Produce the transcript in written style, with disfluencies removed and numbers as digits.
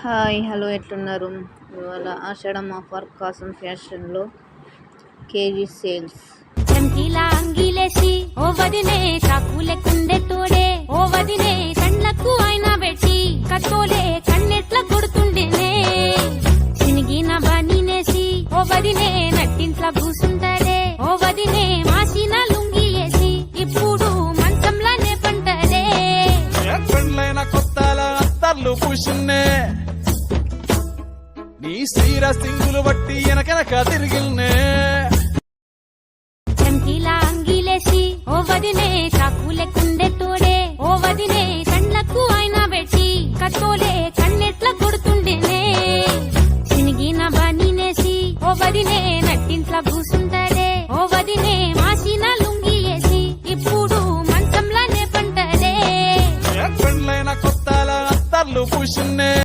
Hi hello ఎట్లున్నారు? ఇవాళ ఆషాఢం offer కోసం ఫ్యాషన్లో కేజీ సేల్స్. చంకీలా అంగిలేసి ఓ వదినే చాకులెక్కుండే తోడే ఓ వదినే కండ్లకు ఆయన పెట్టి కట్టోలే కన్నెట్ల కొడుతుండేనే చినిగిన బనీనేసి ఓ వదినే నట్టింట్ల కూసుంటాడే ఓ వదినే మాసిన లుంగి వేసి ఇప్పుడు మంచంలానే పంటడే పెండ్లైన కొత్తల అత్తర్లు పూసిన్నే నీ సీర సింగులు బట్టి వెనకెనక తిరిగిల్నే చంకీలా అంగిలేసి ఓ వదినే చాకులెక్కుండే తోడే ఓ వదినే కండ్లకు ఆయన పెట్టి కట్టోలే కన్నెట్ల కొడుతుండేనే చినిగిన బనీనేసి ఓ వదినే నట్టింట్ల కూసుంటాడే ఓ వదినే మాసిన లుంగి వేసి ఇప్పుడు మంచంలానే పంటడే పెండ్లైన కొత్తల అత్తర్లు పూసిన్నే